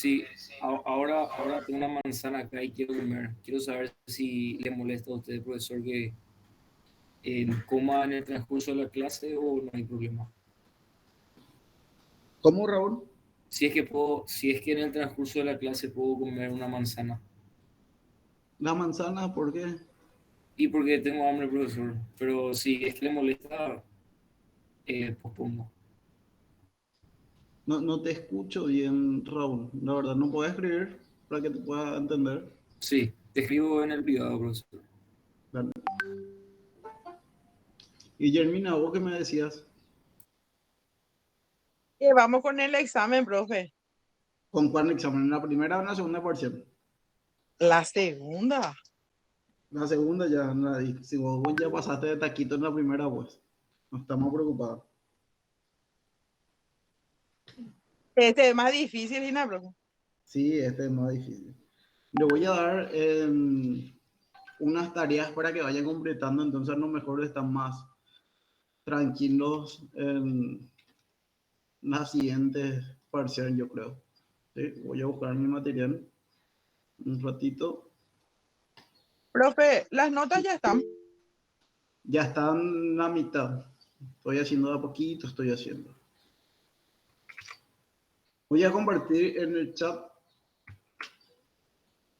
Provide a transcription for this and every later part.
Sí, ahora tengo una manzana acá y quiero comer. Quiero saber si le molesta a usted, profesor, que coma en el transcurso de la clase o no hay problema. ¿Cómo, Raúl? Si es que en el transcurso de la clase puedo comer una manzana. La manzana, ¿por qué? Y porque tengo hambre, profesor. Pero si es que le molesta, pospongo. No te escucho bien, Raúl. La verdad, no puedo escribir para que te pueda entender. Sí, te escribo en el privado, profesor. Dale. Y Germina, ¿vos qué me decías? Que vamos con el examen, profe. ¿Con cuál examen? ¿En la primera o en la segunda parcial? La segunda. La segunda ya, si vos ya pasaste de taquito en la primera, pues no estamos preocupados. Este es más difícil, Gina, profe. Sí, este es más difícil. Le voy a dar unas tareas para que vayan completando, entonces a lo mejor están más tranquilos en la siguiente parcial, yo creo. ¿Sí? Voy a buscar mi material un ratito. Profe, las notas ya están. Ya están la mitad. Estoy haciendo de a poquito, estoy haciendo. Voy a compartir en el chat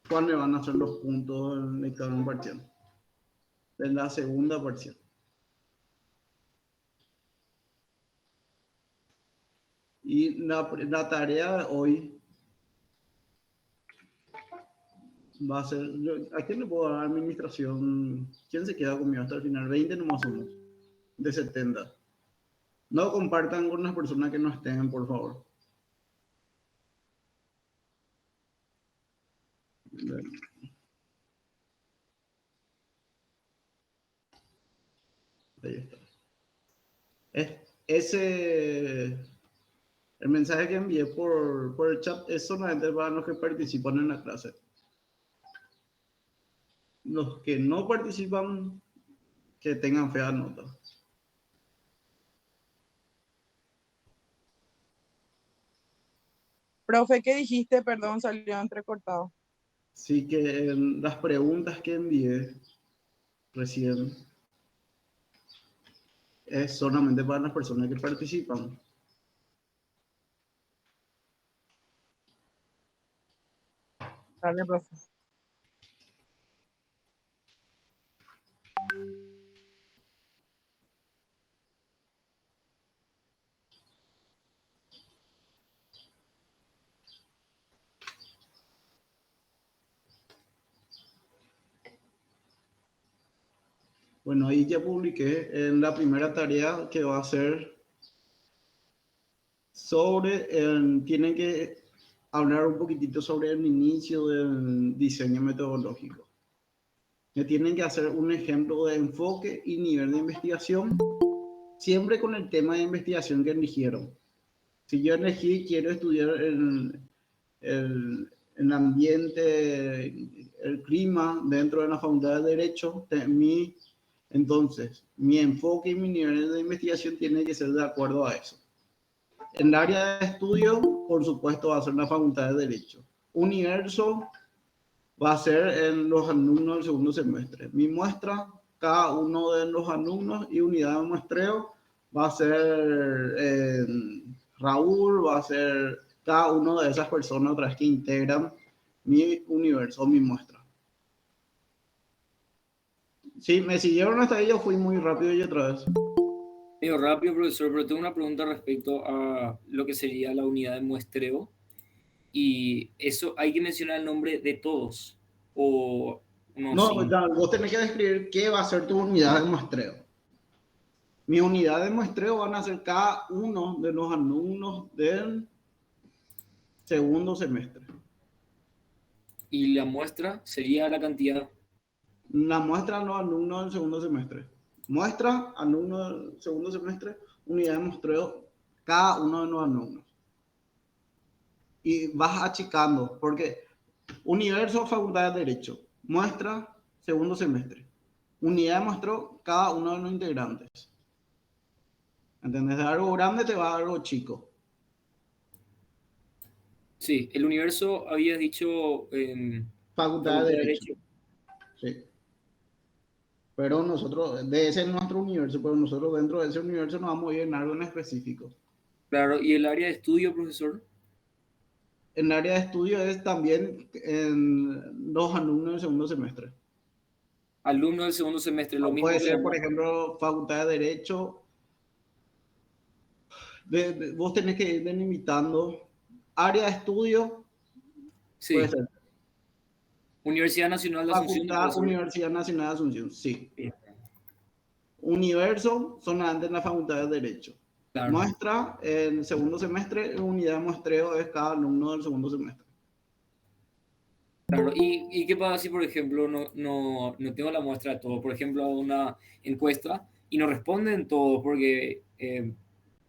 cuáles van a ser los puntos en el examen parcial. De la segunda parcial. Y la tarea de hoy va a ser, ¿a quién le puedo dar administración? ¿Quién se queda conmigo hasta el final? 20 nomás somos, de 70. No compartan con las personas que no estén, por favor. Ahí está. Ese, el mensaje que envié por el chat es solamente para los que participan en la clase. Los que no participan, que tengan fea nota. Profe, ¿qué dijiste? Perdón, salió entrecortado. Así que las preguntas que envié recién es solamente para las personas que participan. Dale, profe. Bueno, ahí ya publiqué en la primera tarea que va a ser sobre, tienen que hablar un poquitito sobre el inicio del diseño metodológico. Me tienen que hacer un ejemplo de enfoque y nivel de investigación, siempre con el tema de investigación que eligieron. Si yo elegí, quiero estudiar el ambiente, el clima dentro de la facultad de Derecho, entonces mi enfoque y mi nivel de investigación tiene que ser de acuerdo a eso. En el área de estudio, por supuesto, va a ser la facultad de Derecho. Universo va a ser en los alumnos del segundo semestre. Mi muestra, cada uno de los alumnos y unidad de muestreo va a ser Raúl, va a ser cada una de esas personas otras que integran mi universo, mi muestra. Sí, me siguieron hasta ahí, yo fui muy rápido y otra vez. Medio rápido, profesor, pero tengo una pregunta respecto a lo que sería la unidad de muestreo. Y eso hay que mencionar el nombre de todos. O no, No, sí. ya, vos tenés que describir qué va a ser tu unidad de muestreo. Mi unidad de muestreo van a ser cada uno de los alumnos del segundo semestre. Y la muestra sería la cantidad. La muestra a los alumnos del segundo semestre. Muestra, alumno del segundo semestre, unidad de muestreo, cada uno de los alumnos. Y vas achicando, porque universo, facultad de Derecho. Muestra, segundo semestre. Unidad de muestreo, cada uno de los integrantes. ¿Entendés? De algo grande te va a algo chico. Sí, el universo habías dicho Facultad Facultad de de Derecho. Derecho. Sí. Pero nosotros, de ese es nuestro universo, pero nosotros dentro de ese universo nos vamos a ir en algo en específico. Claro, y el área de estudio, profesor. En el área de estudio es también en los alumnos del segundo semestre. Alumno del segundo semestre, lo O mismo puede que la ser, por muestra. ejemplo, Facultad de Derecho. Vos tenés que ir delimitando área de estudio, puede Sí, ser Universidad Nacional de Asunción, Facultad profesor. Universidad Nacional de Asunción, sí. Bien, Universo, solamente en la Facultad de Derecho. claro. Muestra, en el segundo semestre, unidad de muestreo es cada alumno del segundo semestre. Claro, ¿y qué pasa si, por ejemplo, no tengo la muestra de todo? Por ejemplo, hago una encuesta y no responden todos porque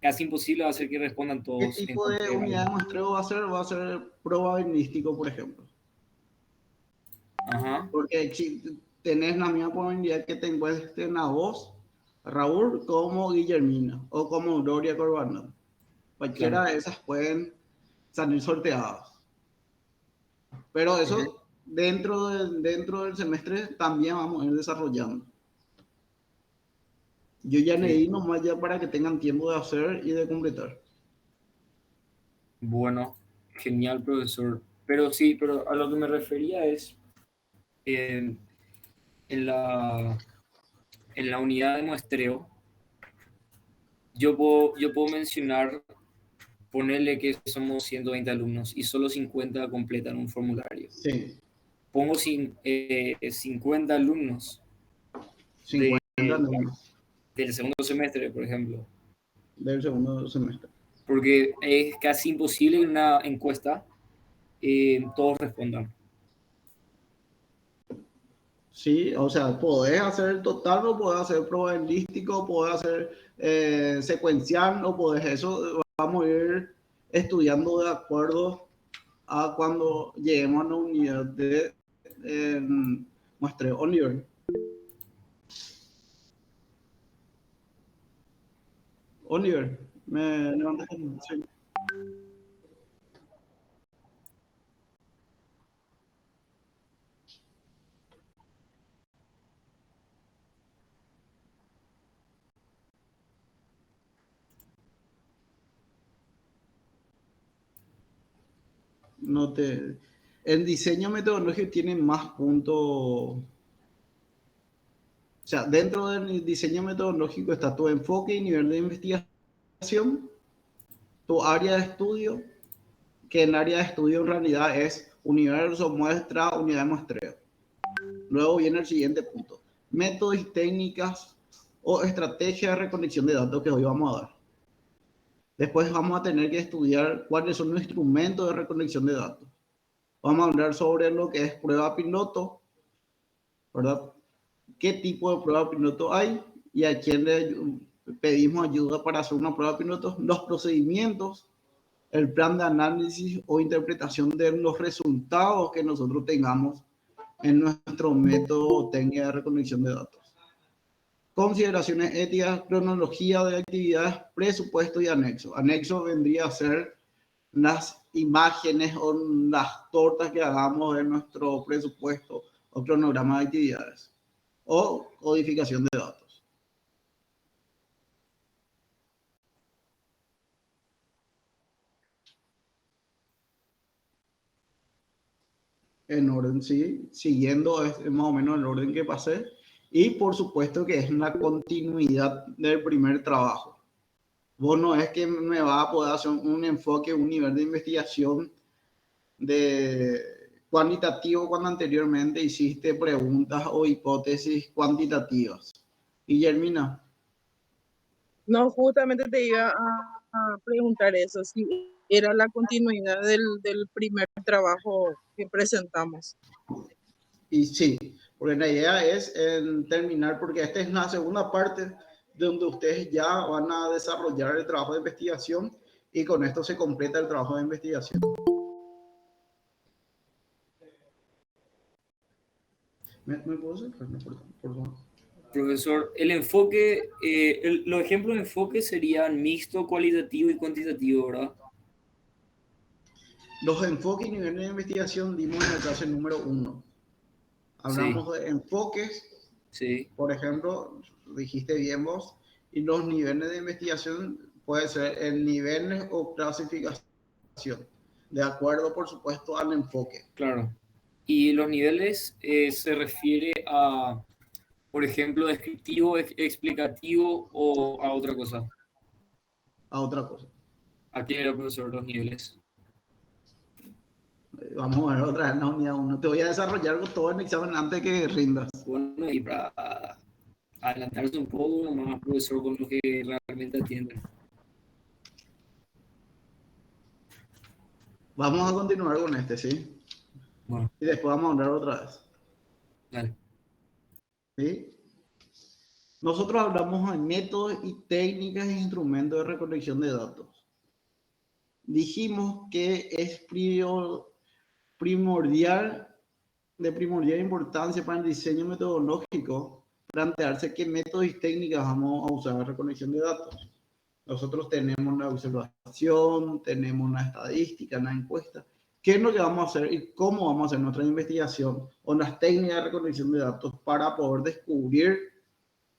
casi imposible hacer que respondan ¿Qué todos en tipo de cualquier unidad de área. muestreo va a ser? Va a ser probabilístico, por ejemplo. Ajá, Porque si tenés la misma probabilidad que te encuentren a vos, Raúl, como Guillermina o como Gloria Corbanón. Cualquiera claro. de esas pueden salir sorteadas. Pero Ujú. eso dentro del semestre también vamos a ir desarrollando. Yo ya Sí. leí nomás ya para que tengan tiempo de hacer y de completar. Bueno, genial, profesor. Pero sí, pero a lo que me refería es eh, en en la unidad de muestreo, yo puedo mencionar, ponerle que somos 120 alumnos y solo 50 completan un formulario. Sí, Pongo 50 alumnos de, 50 alumnos del segundo semestre, por ejemplo, del segundo semestre. porque es casi imposible en una encuesta todos respondan. Sí, o sea, podés hacer el total, o podés hacer probabilístico, podés hacer secuencial, o podés eso. Vamos a ir estudiando de acuerdo a cuando lleguemos a la unidad de muestreo o nivel. Oliver, me levantaste. Sí. No te. El diseño metodológico tiene más puntos. O sea, dentro del diseño metodológico está tu enfoque y nivel de investigación, tu área de estudio, que el área de estudio en realidad es universo, muestra, unidad de muestreo. Luego viene el siguiente punto: métodos y técnicas o estrategia de recolección de datos que hoy vamos a dar. Después vamos a tener que estudiar cuáles son los instrumentos de recolección de datos. Vamos a hablar sobre lo que es prueba piloto, ¿verdad? ¿Qué tipo de prueba piloto hay y a quién le pedimos ayuda para hacer una prueba piloto? Los procedimientos, el plan de análisis o interpretación de los resultados que nosotros tengamos en nuestro método o técnica de recolección de datos. Consideraciones éticas, cronología de actividades, presupuesto y anexo. Anexo vendría a ser las imágenes o las tortas que hagamos de nuestro presupuesto o cronograma de actividades o codificación de datos. En orden, sí, siguiendo más o menos el orden que pasé. Y por supuesto que es una continuidad del primer trabajo. Vos no es que me va a poder hacer un enfoque, un nivel de investigación de cuantitativo cuando anteriormente hiciste preguntas o hipótesis cuantitativas. Guillermina, No, justamente te iba a preguntar eso, si era la continuidad del primer trabajo que presentamos. y sí, porque la idea es terminar, porque esta es la segunda parte donde ustedes ya van a desarrollar el trabajo de investigación y con esto se completa el trabajo de investigación. ¿Me puedo hacer? Por favor. Profesor, el enfoque, los ejemplos de enfoque serían mixto, cualitativo y cuantitativo, ¿verdad? Los enfoques y niveles de investigación dimos en la clase número 1. Hablamos de enfoques, Sí, por ejemplo, dijiste bien vos, y los niveles de investigación puede ser en niveles o clasificación, de acuerdo, por supuesto, al enfoque, claro. Y los niveles se refiere a, por ejemplo, descriptivo, explicativo o a otra cosa. a otra cosa. ¿A qué era, profesor, los niveles? Vamos a ver otra vez la unidad 1. Te voy a desarrollar todo el examen antes que rindas. Bueno, y para adelantarse un poco más, profesor, con lo que realmente atienden. Vamos a continuar con este, ¿sí? Bueno, Y después vamos a hablar otra vez. dale. ¿Sí? Nosotros hablamos de métodos y técnicas e instrumentos de recolección de datos. Dijimos que es primordial, de primordial importancia para el diseño metodológico plantearse qué métodos y técnicas vamos a usar en recolección de datos. Nosotros tenemos la observación, tenemos una estadística, una encuesta. ¿Qué es lo que vamos a hacer y cómo vamos a hacer nuestra investigación o las técnicas de recolección de datos para poder descubrir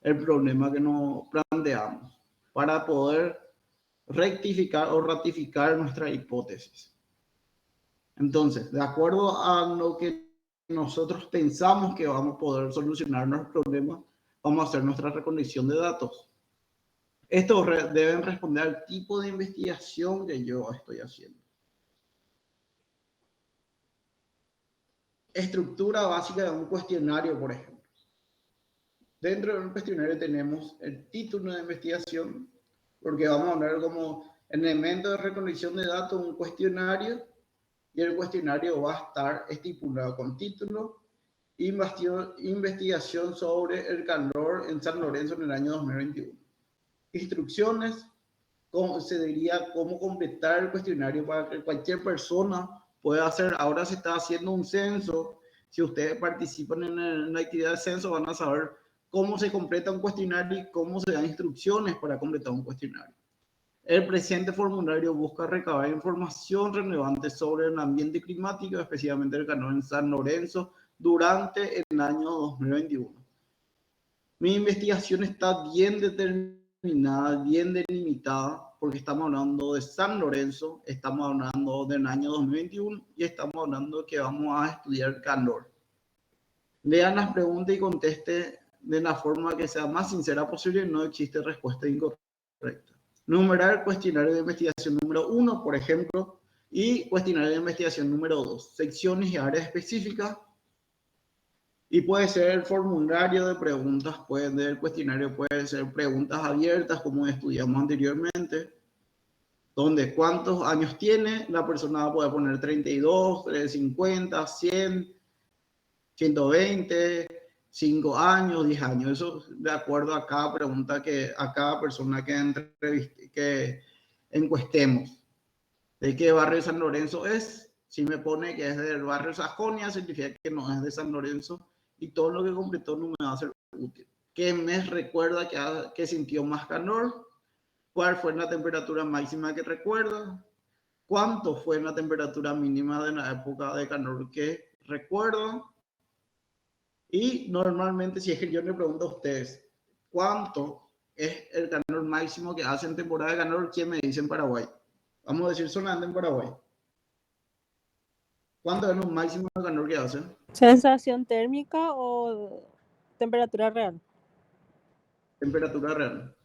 el problema que nos planteamos, para poder rectificar o ratificar nuestra hipótesis? Entonces, de acuerdo a lo que nosotros pensamos que vamos a poder solucionar nuestro problema, vamos a hacer nuestra recolección de datos. Estos deben responder al tipo de investigación que yo estoy haciendo. Estructura básica de un cuestionario, por ejemplo. Dentro de un cuestionario tenemos el título de investigación, porque vamos a hablar como elemento de recolección de datos, un cuestionario, y el cuestionario va a estar estipulado con título, investigación sobre el calor en San Lorenzo en el año 2021. Instrucciones, se diría cómo completar el cuestionario para que cualquier persona pueda hacer. Ahora se está haciendo un censo. Si ustedes participan en la actividad de censo, van a saber cómo se completa un cuestionario y cómo se dan instrucciones para completar un cuestionario. El presente formulario busca recabar información relevante sobre el ambiente climático, especialmente el calor en San Lorenzo, durante el año 2021. Mi investigación está bien determinada, bien delimitada, porque estamos hablando de San Lorenzo, estamos hablando del año 2021 y estamos hablando de que vamos a estudiar calor. Lean las preguntas y conteste de la forma que sea más sincera posible, no existe respuesta incorrecta. Numerar cuestionario de investigación número 1, por ejemplo, y cuestionario de investigación número 2, secciones y áreas específicas. Y puede ser el formulario de preguntas, el cuestionario puede ser preguntas abiertas, como estudiamos anteriormente, donde cuántos años tiene, la persona va a poder poner 32, 50, 100, 120, 5 años, 10 años. Eso de acuerdo a cada pregunta, a cada persona que encuestemos. ¿De qué barrio de San Lorenzo es? Si me pone que es del barrio Sajonia, significa que no es de San Lorenzo, y todo lo que completó no me va a ser útil. ¿Qué mes recuerda que sintió más calor? ¿Cuál fue la temperatura máxima que recuerda? ¿Cuánto fue la temperatura mínima de la época de calor que recuerda? Y normalmente, si es que yo le pregunto a ustedes, ¿cuánto es el calor máximo que hace en temporada de calor? ¿Quién me dice en Paraguay? Vamos a decir solamente en Paraguay. ¿Cuánto es lo máximo de calor que hace? ¿Sensación térmica o temperatura real? Temperatura real.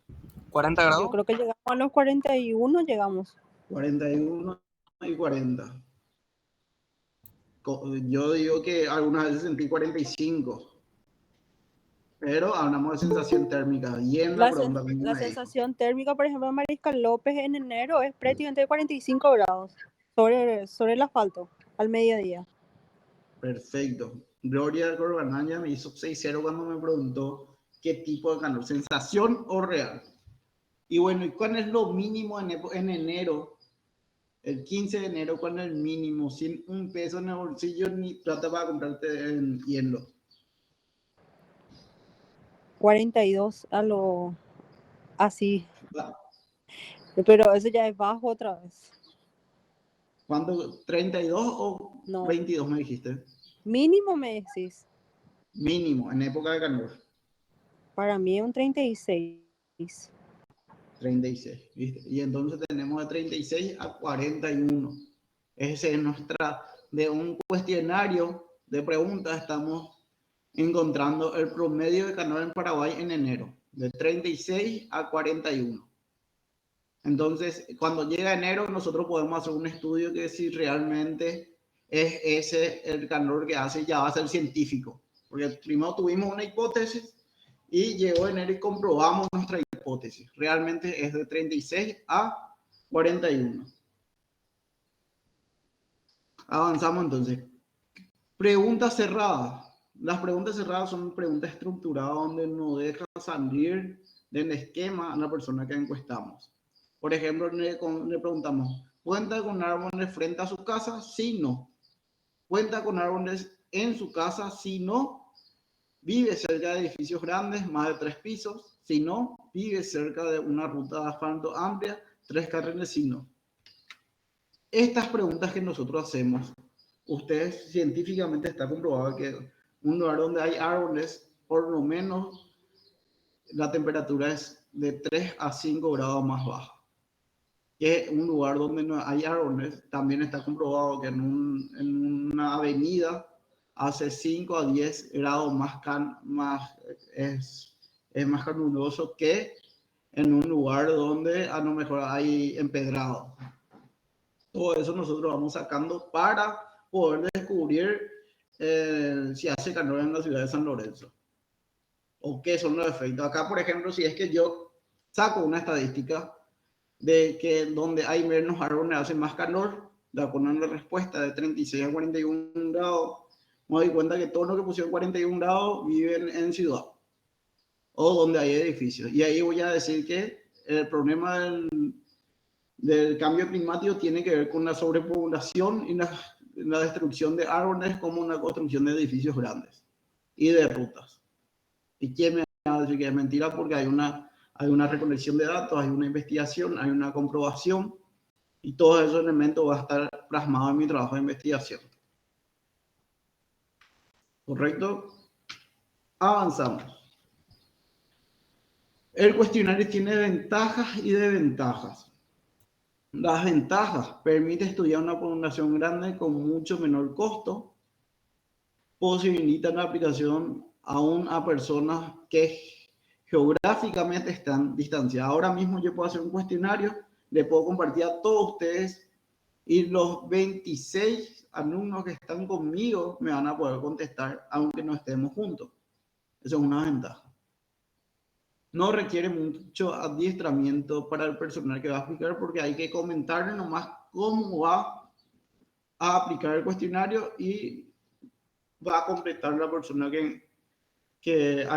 40 Yo grados. creo que llegamos a los 41, llegamos. 41 y 40. Yo digo que algunas veces sentí 45. Pero hablamos de sensación térmica. Bien la pregunta que La me dijo. sensación térmica, por ejemplo, en Mariscal López en enero es prácticamente 45 grados sobre el asfalto al mediodía. Perfecto. Gloria Corbanaya me hizo 6-0 cuando me preguntó qué tipo de calor, sensación o real. Y bueno, ¿y cuál es lo mínimo en enero? El 15 de enero, ¿cuál es el mínimo? Sin un peso en el bolsillo ni plata para comprarte en hielo. 42 a lo así. Va. Pero eso ya es bajo otra vez. ¿Cuánto? ¿32 o No, 22 me dijiste? mínimo me decís. Mínimo, en época de calor. Para mí es un 36. 36, ¿viste? Y entonces tenemos de 36 a 41. Ese es nuestra, de un cuestionario de preguntas, estamos encontrando el promedio de calor en Paraguay en enero, de 36 a 41. Entonces, cuando llega enero, nosotros podemos hacer un estudio que si realmente es ese el calor que hace, ya va a ser científico. Porque primero tuvimos una hipótesis y llegó enero y comprobamos nuestra hipótesis. Realmente es de 36 a 41. Avanzamos entonces. Preguntas cerradas. Las preguntas cerradas son preguntas estructuradas donde no deja salir del esquema a la persona que encuestamos. Por ejemplo, le preguntamos, ¿cuenta con árboles frente a su casa? Sí, no. ¿Cuenta con árboles en su casa? Sí, no. ¿Vive cerca de edificios grandes, más de 3 pisos? Si no. ¿Vive cerca de una ruta de asfalto amplia, 3 carriles? Si no. Estas preguntas que nosotros hacemos, ustedes científicamente está comprobado que un lugar donde hay árboles, por lo menos la temperatura es de 3 a 5 grados más baja. Que un lugar donde no hay árboles, también está comprobado que en una avenida hace 5 a 10 grados es más caluroso que en un lugar donde a lo mejor hay empedrado. Todo eso nosotros vamos sacando para poder descubrir si hace calor en la ciudad de San Lorenzo o qué son los efectos. Acá, por ejemplo, si es que yo saco una estadística de que donde hay menos árboles hace más calor, de acuerdo a la respuesta de 36 a 41 grados, me doy cuenta que todos los que pusieron 41 grados viven en ciudad o donde hay edificios. Y ahí voy a decir que el problema del cambio climático tiene que ver con la sobrepoblación y la destrucción de árboles como una construcción de edificios grandes y de rutas. ¿Y quién me va a decir que es mentira? Porque hay una recolección de datos, hay una investigación, hay una comprobación y todos esos elementos va a estar plasmado en mi trabajo de investigación. ¿Correcto? Avanzamos. El cuestionario tiene ventajas y desventajas. Las ventajas: permite estudiar una población grande con mucho menor costo, posibilita la aplicación aún a personas que geográficamente están distanciadas. Ahora mismo yo puedo hacer un cuestionario, le puedo compartir a todos ustedes y los 26 alumnos que están conmigo me van a poder contestar aunque no estemos juntos. Eso es una ventaja. No requiere mucho adiestramiento para el personal que va a aplicar porque hay que comentarle nomás cómo va a aplicar el cuestionario y va a completar la persona a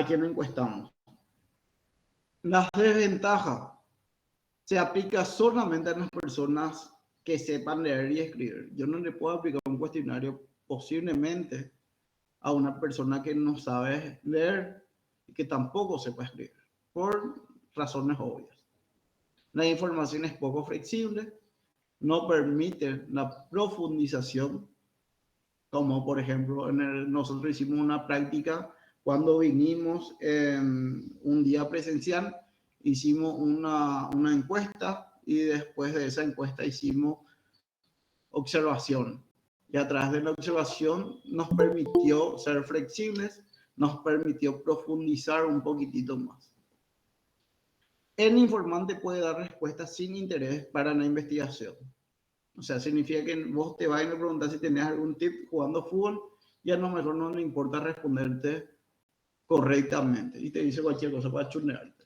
quien encuestamos. Las desventajas: se aplica solamente a las personas que sepan leer y escribir. Yo no le puedo aplicar un cuestionario posiblemente a una persona que no sabe leer y que tampoco sepa escribir, por razones obvias. La información es poco flexible, no permite la profundización, como por ejemplo nosotros hicimos una práctica cuando vinimos en un día presencial, hicimos una encuesta y después de esa encuesta hicimos observación. Y a través de la observación nos permitió ser flexibles, nos permitió profundizar un poquitito más. El informante puede dar respuestas sin interés para la investigación. O sea, significa que vos te vas y me preguntas si tenés algún tip jugando fútbol y a lo mejor no le importa responderte correctamente y te dice cualquier cosa para chulearte.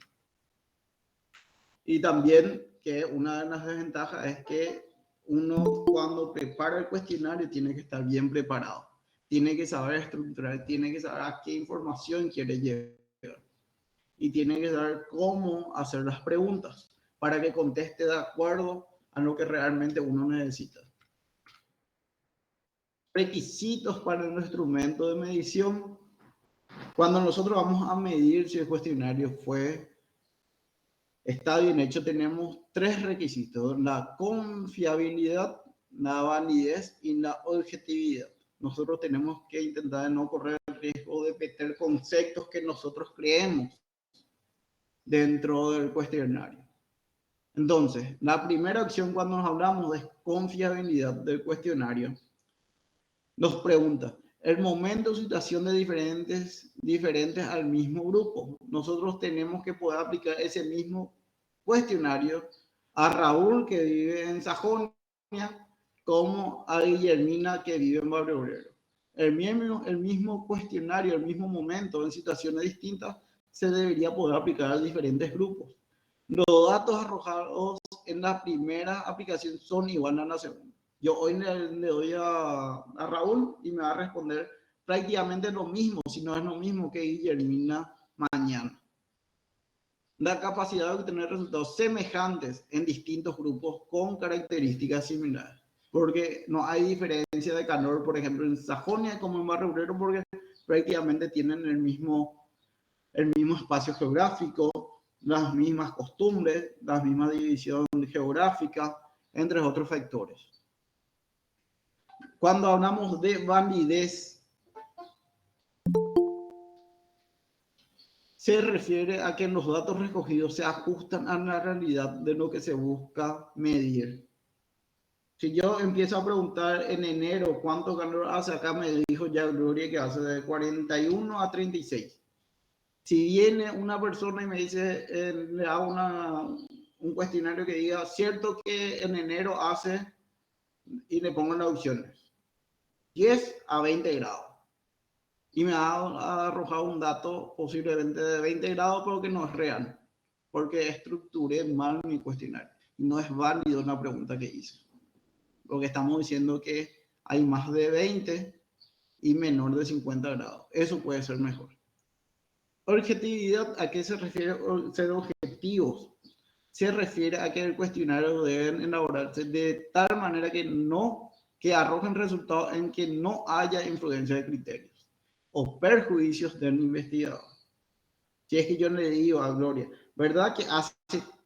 Y también que una de las desventajas es que uno cuando prepara el cuestionario tiene que estar bien preparado. Tiene que saber estructurar, tiene que saber a qué información quiere llegar. Y tiene que saber cómo hacer las preguntas para que conteste de acuerdo a lo que realmente uno necesita. Requisitos para el instrumento de medición. Cuando nosotros vamos a medir si el cuestionario está bien hecho, tenemos 3 requisitos: la confiabilidad, la validez y la objetividad. Nosotros tenemos que intentar no correr el riesgo de meter conceptos que nosotros creemos dentro del cuestionario. Entonces, la primera opción cuando nos hablamos de confiabilidad del cuestionario, nos pregunta el momento o situación de diferentes al mismo grupo. Nosotros tenemos que poder aplicar ese mismo cuestionario a Raúl, que vive en Sajonia, como a Guillermina, que vive en Barrio Obrero. El mismo cuestionario, el mismo momento, en situaciones distintas, se debería poder aplicar a diferentes grupos. Los datos arrojados en la primera aplicación son iguales a la segunda. Yo hoy le doy a Raúl y me va a responder prácticamente lo mismo, si no es lo mismo que Guillermina mañana. La capacidad de obtener resultados semejantes en distintos grupos con características similares. Porque no hay diferencia de calor, por ejemplo, en Sajonia como en Barrio Obrero, porque prácticamente tienen el mismo espacio geográfico, las mismas costumbres, la misma división geográfica, entre otros factores. Cuando hablamos de validez, se refiere a que los datos recogidos se ajustan a la realidad de lo que se busca medir. Si yo empiezo a preguntar en enero cuánto calor hace, acá me dijo ya Gloria que hace de 41 a 36. Si viene una persona y me dice, le hago un cuestionario que diga, cierto que en enero hace, y le pongo las opciones, 10 a 20 grados. Y me ha arrojado un dato posiblemente de 20 grados, pero que no es real, porque estructuré mal mi cuestionario. No es válido la pregunta que hice. Lo que estamos diciendo que hay más de 20 y menor de 50 grados. Eso puede ser mejor. Objetividad, ¿a qué se refiere ser objetivos? Se refiere a que el cuestionario deben elaborarse de tal manera que arrojen resultados en que no haya influencia de criterios o perjuicios del investigador. Si es que yo le digo a Gloria, ¿verdad que hace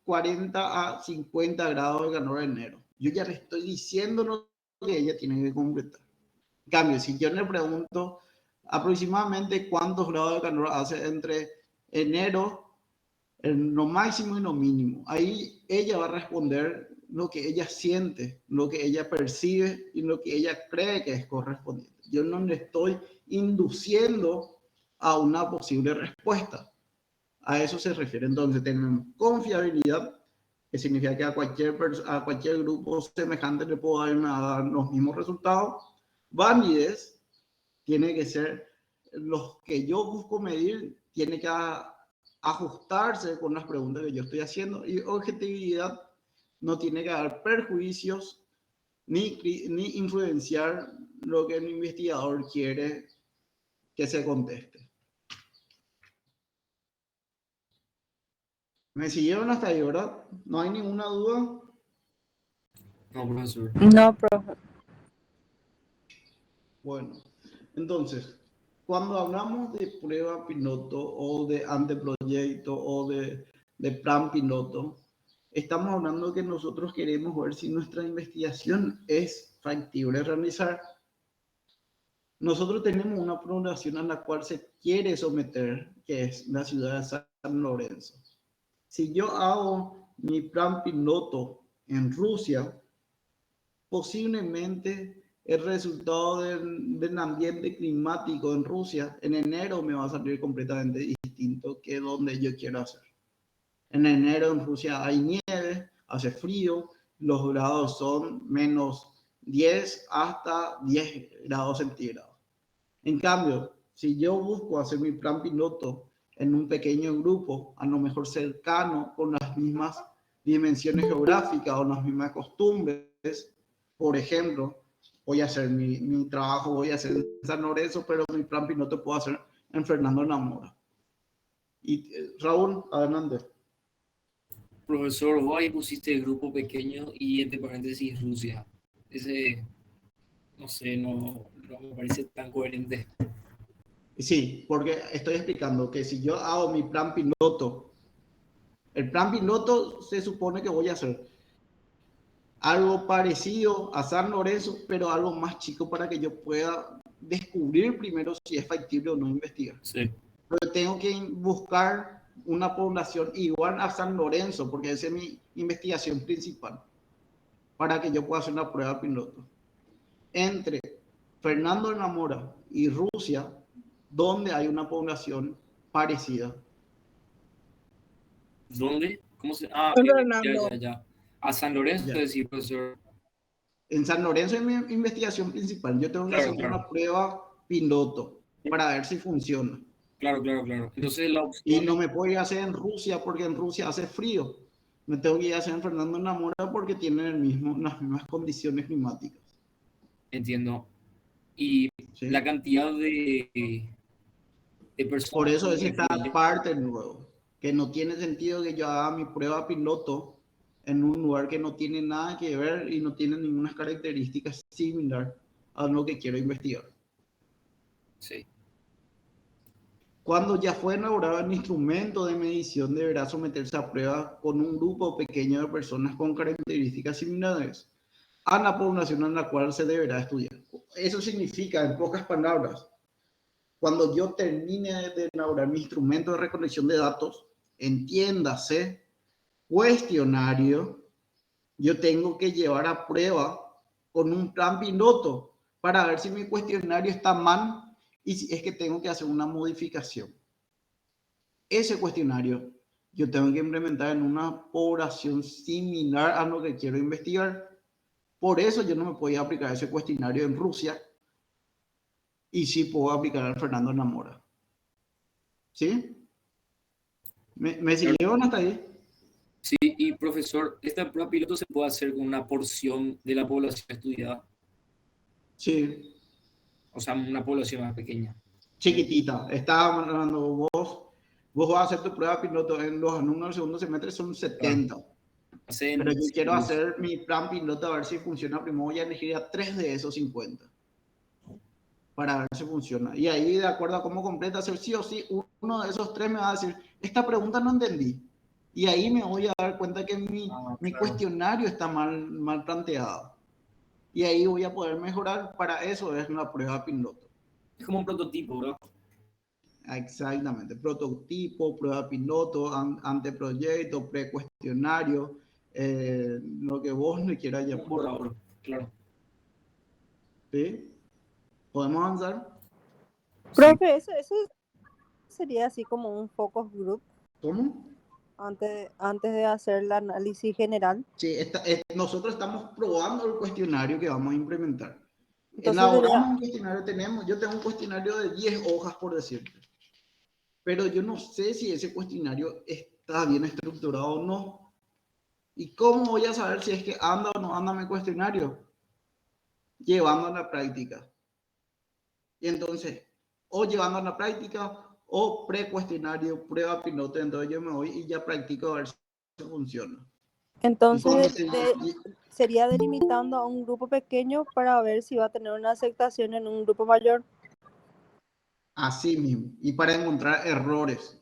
40 a 50 grados de calor en enero? Yo ya le estoy diciendo lo que ella tiene que completar. En cambio, si yo le pregunto aproximadamente cuántos grados de calor hace entre enero, lo máximo y lo mínimo, ahí ella va a responder lo que ella siente, lo que ella percibe y lo que ella cree que es correspondiente. Yo no le estoy induciendo a una posible respuesta. A eso se refiere. Entonces tenemos confiabilidad, que significa que a cualquier grupo semejante le puedo dar los mismos resultados. Validez tiene que ser los que yo busco medir, tiene que ajustarse con las preguntas que yo estoy haciendo. Y objetividad no tiene que dar perjuicios ni influenciar lo que el investigador quiere que se conteste. ¿Me siguieron hasta ahí, verdad? ¿No hay ninguna duda? No, profesor. No, profe. Bueno, entonces, cuando hablamos de prueba piloto o de anteproyecto o de plan piloto, estamos hablando que nosotros queremos ver si nuestra investigación es factible realizar. Nosotros tenemos una población a la cual se quiere someter, que es la ciudad de San Lorenzo. Si yo hago mi plan piloto en Rusia, posiblemente el resultado del ambiente climático en Rusia en enero me va a salir completamente distinto que donde yo quiero hacer. En enero en Rusia hay nieve, hace frío, los grados son menos 10 hasta 10 grados centígrados. En cambio, si yo busco hacer mi plan piloto en un pequeño grupo, a lo mejor cercano, con las mismas dimensiones geográficas o las mismas costumbres, por ejemplo, voy a hacer mi trabajo, voy a hacer en San Lorenzo, pero mi plan piloto puedo hacer en Fernando Namora. Y Raúl, adelante. Profesor, vos ahí pusiste el grupo pequeño y entre paréntesis Rusia. Ese, no sé, no me parece tan coherente. Sí, porque estoy explicando que si yo hago mi plan piloto, el plan piloto se supone que voy a hacer algo parecido a San Lorenzo, pero algo más chico para que yo pueda descubrir primero si es factible o no investigar. Sí, Pero tengo que buscar una población igual a San Lorenzo, porque esa es mi investigación principal, para que yo pueda hacer una prueba piloto. Entre Fernando de la Mora y Rusia, donde hay una población parecida. ¿dónde? ¿Cómo se...? Ah, San ya, Fernando. ya, ya. A San Lorenzo, Ya. es decir, profesor. En San Lorenzo es mi investigación principal. Yo tengo que Claro, hacer claro. una prueba piloto para ver si funciona. Claro, claro, claro. Entonces la Y opción, no me puedo ir a hacer en Rusia porque en Rusia hace frío. Me tengo que ir a hacer en Fernando de la Mora porque tienen las mismas condiciones climáticas. entiendo. Y la ¿Sí? cantidad de Por personas eso que es esta influye. parte nuevo, que no tiene sentido que yo haga mi prueba piloto en un lugar que no tiene nada que ver y no tiene ninguna característica similar a lo que quiero investigar. Sí, Cuando ya fue elaborado el instrumento de medición, deberá someterse a prueba con un grupo pequeño de personas con características similares a la población en la cual se deberá estudiar. Eso significa, en pocas palabras, cuando yo termine de elaborar mi instrumento de recolección de datos, entiéndase, cuestionario, yo tengo que llevar a prueba con un plan piloto para ver si mi cuestionario está mal y si es que tengo que hacer una modificación. Ese cuestionario yo tengo que implementar en una población similar a lo que quiero investigar. Por eso yo no me podía aplicar ese cuestionario en Rusia y sí puedo aplicar al Fernando Namora. ¿Sí? ¿Me claro. siguieron hasta ahí? Sí, y profesor, ¿esta prueba piloto se puede hacer con una porción de la población estudiada? Sí, O sea, una población más pequeña. chiquitita. Estaba hablando vos vas a hacer tu prueba piloto en los alumnos del segundo semestre, son Claro. 70. Pero Hacen yo 100 quiero grupos. hacer mi plan piloto a ver si funciona. Primero voy a elegir a 3 de esos 50 para ver si funciona. Y ahí, de acuerdo a cómo completa, hacer sí o sí, uno de esos 3 me va a decir, esta pregunta no entendí. Y ahí me voy a dar cuenta que Ah, mi claro. cuestionario está mal planteado. Y ahí voy a poder mejorar. Para eso es una prueba piloto. Es como un prototipo, ¿verdad? Exactamente. Prototipo, prueba piloto, anteproyecto, precuestionario, lo que vos le quieras Un llamar. borrador, claro. ¿Sí? ¿Podemos avanzar? Sí, Profe, eso sería así como un focus group ¿Cómo? antes de hacer el análisis general. Sí, nosotros estamos probando el cuestionario que vamos a implementar. Entonces sería, Elaboramos un cuestionario, yo tengo un cuestionario de 10 hojas, por decirte, pero yo no sé si ese cuestionario está bien estructurado o no. ¿Y cómo voy a saber si es que anda o no anda mi cuestionario? Llevando a la práctica. Y entonces, o llevando a la práctica, o pre-cuestionario, prueba piloto, entonces yo me voy y ya practico a ver si funciona. Y cuando entonces sería delimitando a un grupo pequeño para ver si va a tener una aceptación en un grupo mayor. así mismo, y para encontrar errores.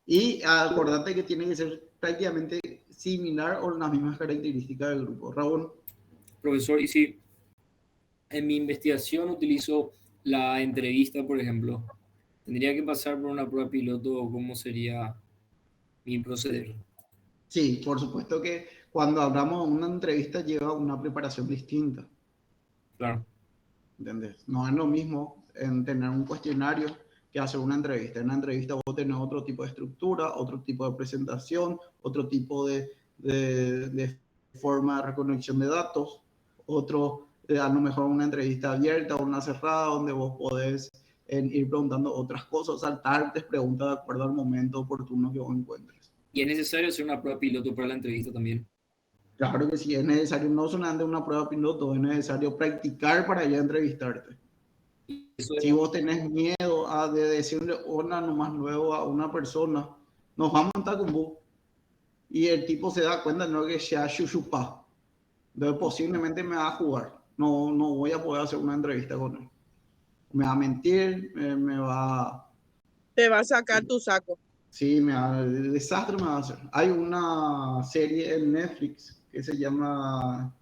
Y acordate que tiene que ser prácticamente similar o las mismas características del grupo. Raúl, profesor, y si en mi investigación utilizo la entrevista, por ejemplo, tendría que pasar por una prueba piloto o cómo sería mi proceder. sí, por supuesto que cuando hablamos de una entrevista lleva una preparación distinta. Claro, ¿Entendés? No es lo mismo en tener un cuestionario que hacer una entrevista. En una entrevista vos tenés otro tipo de estructura, otro tipo de presentación, otro tipo de forma de recolección de datos, a lo mejor una entrevista abierta o una cerrada donde vos podés ir preguntando otras cosas, saltarte preguntas de acuerdo al momento oportuno que vos encuentres. y es necesario hacer una prueba piloto para la entrevista también. Claro que sí, es necesario no solamente una prueba piloto, es necesario practicar para ya entrevistarte. Y eso Si es, vos tenés miedo de decirle hola nomás luego a una persona, nos vamos a montar con vos. Y el tipo se da cuenta, no que sea chuchupá. Entonces posiblemente me va a jugar. No voy a poder hacer una entrevista con él. Me va a mentir, me va... Te va a sacar tu saco. Sí, desastre me va a hacer. Hay una serie en Netflix que se llama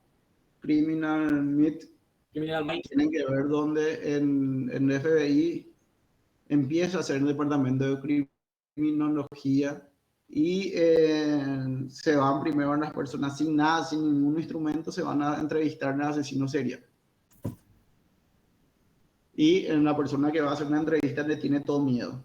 Criminal Meet. Criminal Minds. Tienen que ver donde en el FBI empieza a ser el departamento de criminología y se van primero a las personas sin nada, sin ningún instrumento, se van a entrevistar al asesino serial. Y en la persona que va a hacer una entrevista le tiene todo miedo.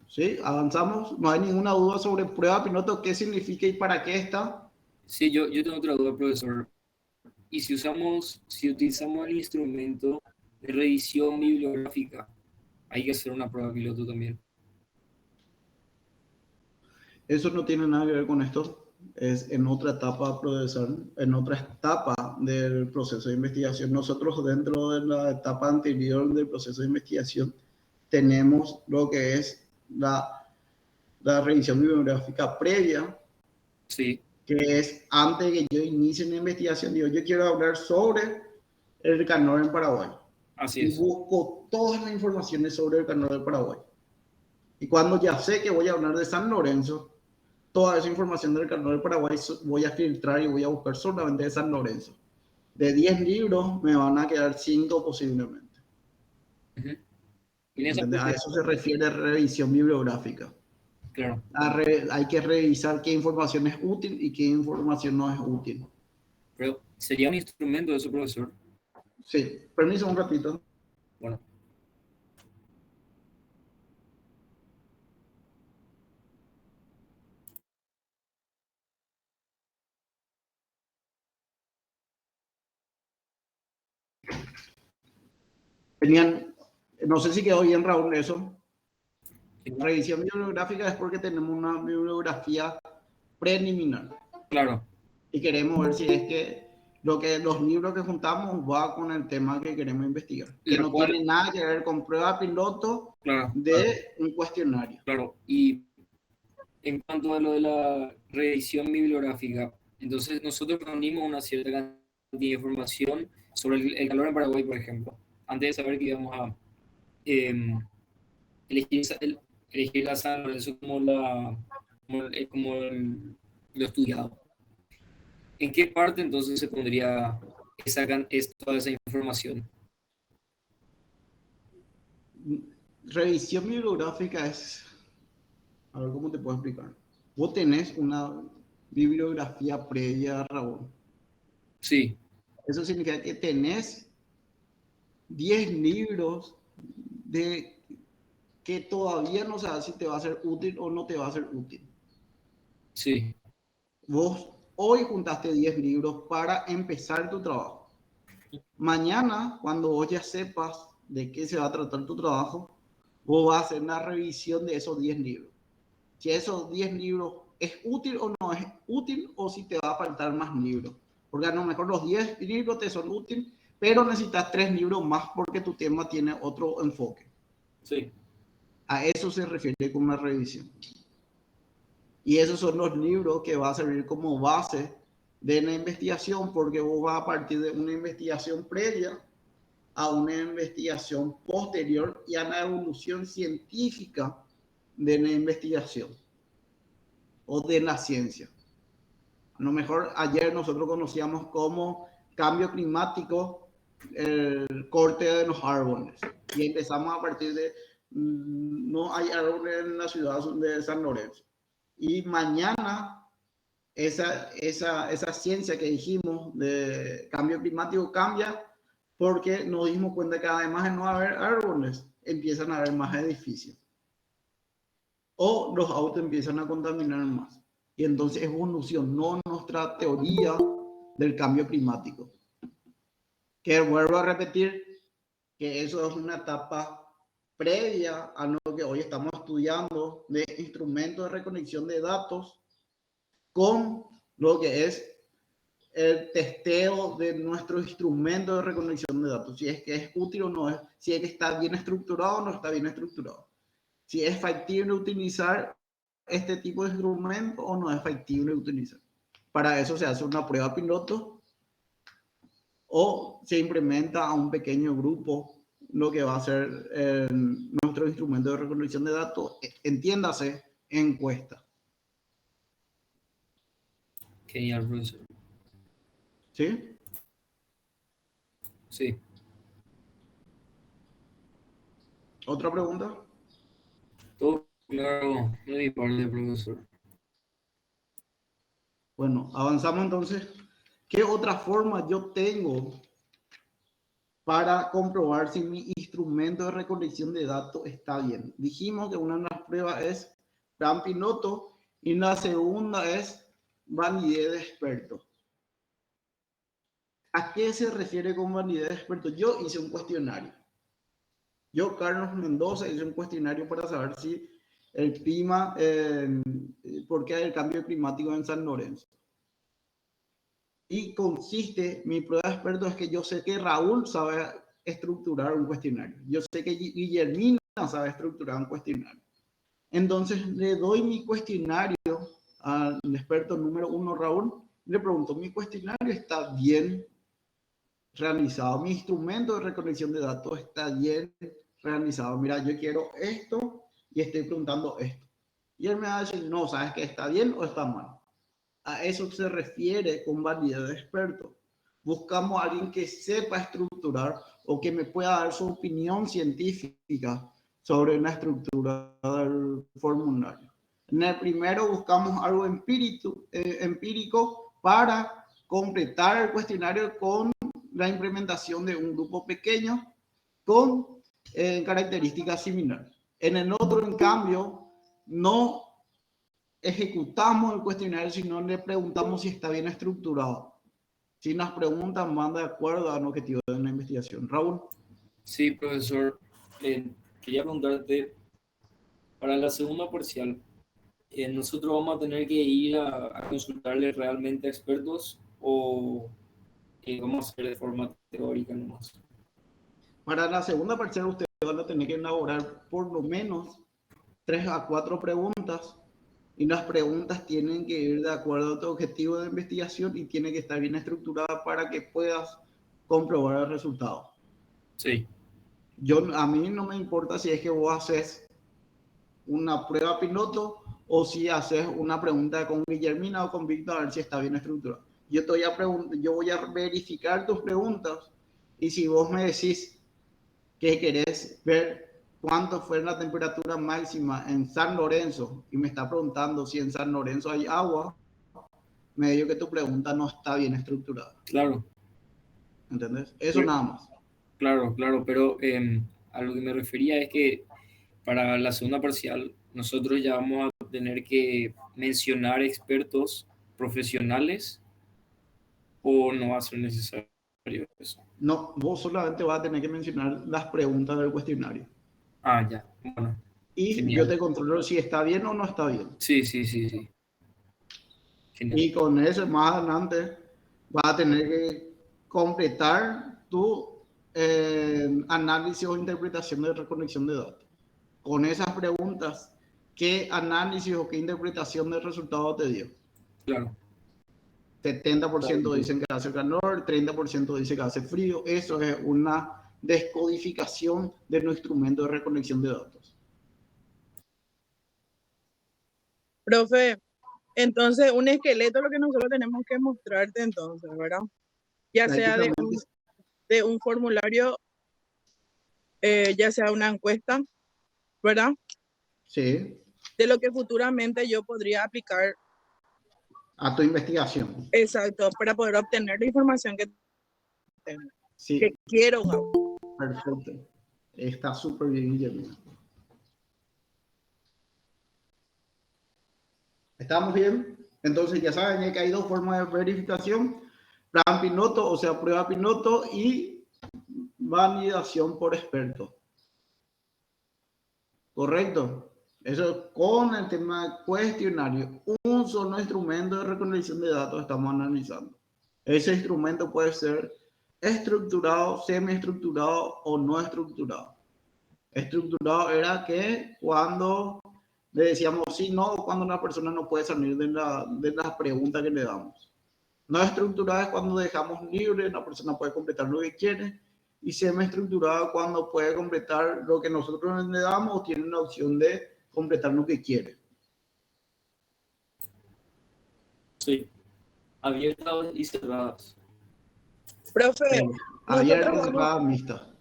¿Sí? Avanzamos. No hay ninguna duda sobre prueba piloto, qué significa y para qué está. Sí, yo tengo otra duda, profesor. Y si utilizamos el instrumento de revisión bibliográfica, hay que hacer una prueba piloto también. Eso no tiene nada que ver con esto. Es en otra etapa procesal, en otra etapa del proceso de investigación. Nosotros dentro de la etapa anterior del proceso de investigación tenemos lo que es la revisión bibliográfica previa, Sí, que es antes de que yo inicie una investigación. Digo, yo quiero hablar sobre el Canor en Paraguay. así Y es. busco todas las informaciones sobre el Canor de Paraguay. Y cuando ya sé que voy a hablar de San Lorenzo, toda esa información del Canor de Paraguay voy a filtrar y voy a buscar solamente de San Lorenzo. De 10 libros me van a quedar 5 posiblemente. Ujú. Y en esa ¿Entendés? A parte, eso se refiere revisión bibliográfica. claro. Hay que revisar qué información es útil y qué información no es útil. Pero sería un instrumento de eso, profesor. Sí, permiso un ratito. Bueno, Tenían, no sé si quedó bien, Raúl, eso. sí, La revisión bibliográfica es porque tenemos una bibliografía preliminar claro, y queremos ver si es que los libros que juntamos va con el tema que queremos investigar, que la no cual, tiene nada que ver con prueba piloto claro, de un cuestionario. claro. Y en cuanto a lo de la revisión bibliográfica, entonces nosotros reunimos una cierta cantidad de información sobre el calor en Paraguay, por ejemplo, antes de saber que íbamos a eh, elegir la San Lorenzo lo estudiado. ¿En qué parte entonces se pondría toda esa información? Revisión bibliográfica es, a ver cómo te puedo explicar. Vos tenés una bibliografía previa, Raúl. Sí, Eso significa que tenés 10 libros de que todavía no sabes si te va a ser útil o no te va a ser útil. sí, Vos hoy juntaste 10 libros para empezar tu trabajo. Mañana, cuando vos ya sepas de qué se va a tratar tu trabajo, vos vas a hacer una revisión de esos 10 libros. Si esos 10 libros es útil o no es útil, o si te va a faltar más libros. Porque a lo mejor los 10 libros te son útiles, pero necesitas 3 libros más porque tu tema tiene otro enfoque. sí. A eso se refiere con una revisión. Y esos son los libros que va a servir como base de la investigación, porque vos vas a partir de una investigación previa a una investigación posterior y a la evolución científica de la investigación o de la ciencia. A lo mejor ayer nosotros conocíamos como cambio climático el corte de los árboles y empezamos a partir de no hay árboles en la ciudad de San Lorenzo. Y mañana esa ciencia que dijimos de cambio climático cambia porque nos dimos cuenta que además de no haber árboles, empiezan a haber más edificios. O los autos empiezan a contaminar más. Y entonces evolucionó nuestra teoría del cambio climático. Que vuelvo a repetir que eso es una etapa previa a lo que hoy estamos estudiando de instrumentos de recolección de datos con lo que es el testeo de nuestro instrumento de recolección de datos, si es que es útil o no es, si es que está bien estructurado o no está bien estructurado, si es factible utilizar este tipo de instrumento o no es factible utilizar. Para eso se hace una prueba piloto o se implementa a un pequeño grupo lo que va a ser nuestro instrumento de recolección de datos, entiéndase, encuesta. Genial, profesor. ¿Sí? Sí. ¿Otra pregunta? Todo claro de mi parte, profesor. Bueno, avanzamos entonces. ¿Qué otra forma yo tengo para comprobar si mi instrumento de recolección de datos está bien? Dijimos que una de las pruebas es Rampi-Noto y la segunda es validez de experto. ¿A qué se refiere con validez de experto? Yo hice un cuestionario. Yo, Carlos Mendoza, hice un cuestionario para saber si el clima, por qué hay el cambio climático en San Lorenzo. Y consiste, mi prueba de experto es que yo sé que Raúl sabe estructurar un cuestionario. Yo sé que Guillermina sabe estructurar un cuestionario. Entonces le doy mi cuestionario al experto número 1, Raúl. Le pregunto, ¿mi cuestionario está bien realizado? ¿Mi instrumento de recolección de datos está bien realizado? Mira, yo quiero esto y estoy preguntando esto. Y él me va a decir, no, ¿sabes que está bien o está mal? A eso se refiere con validez de experto. Buscamos a alguien que sepa estructurar o que me pueda dar su opinión científica sobre la estructura del formulario. En el primero buscamos algo empírico para completar el cuestionario con la implementación de un grupo pequeño con características similares. En el otro, en cambio, no ejecutamos el cuestionario, sino le preguntamos si está bien estructurado. Si nos preguntan, van de acuerdo al objetivo de la investigación. Raúl. Sí, profesor. Quería preguntarte, para la segunda parcial, ¿nosotros vamos a tener que ir a consultarle realmente a expertos o vamos a hacer de forma teórica nomás? Para la segunda parcial, ustedes van a tener que elaborar por lo menos 3 a 4 preguntas y las preguntas tienen que ir de acuerdo a tu objetivo de investigación y tiene que estar bien estructurada para que puedas comprobar el resultado. Sí. A mí no me importa si es que vos haces una prueba piloto o si haces una pregunta con Guillermina o con Víctor a ver si está bien estructurado. Yo voy a verificar tus preguntas y si vos me decís que querés ver cuánto fue la temperatura máxima en San Lorenzo y me está preguntando si en San Lorenzo hay agua, me digo que tu pregunta no está bien estructurada. Claro. ¿Entendés? Eso nada más. Claro, claro, pero a lo que me refería es que para la segunda parcial nosotros ya vamos a tener que mencionar expertos profesionales o no va a ser necesario eso. No, vos solamente vas a tener que mencionar las preguntas del cuestionario. Ah, ya, bueno, Y yo genial. te controlo si está bien o no está bien. Sí, sí, sí, sí. Genial. Y con eso más adelante vas a tener que completar tu análisis o interpretación de recolección de datos. Con esas preguntas, ¿qué análisis o qué interpretación del resultado te dio? Claro. 70% dicen que hace calor, 30% dice que hace frío. Eso es una descodificación de nuestro instrumento de recolección de datos. Profe, entonces un esqueleto es lo que nosotros tenemos que mostrarte entonces, ¿verdad? Ya sea Prácticamente, de un formulario, ya sea una encuesta, ¿verdad? sí, De lo que futuramente yo podría aplicar, a tu investigación. exacto, para poder obtener la información que tengo, que Sí, quiero. perfecto. Está súper bien, Guillermo. ¿Estamos bien? Entonces ya saben que hay dos formas de verificación. Plan piloto, o sea, prueba piloto y validación por experto. ¿Correcto? Eso con el tema de cuestionario. Un solo instrumento de recolección de datos estamos analizando. Ese instrumento puede ser estructurado, semiestructurado o no estructurado. Estructurado era que cuando le decíamos sí, no, cuando una persona no puede salir de las preguntas que le damos. No estructurada es cuando dejamos libre, la persona puede completar lo que quiere. Y semi-estructurada cuando puede completar lo que nosotros le damos o tiene la opción de completar lo que quiere. Sí. abiertas y cerradas. Profe, nosotros Abierta, vamos, cerrada, mixta.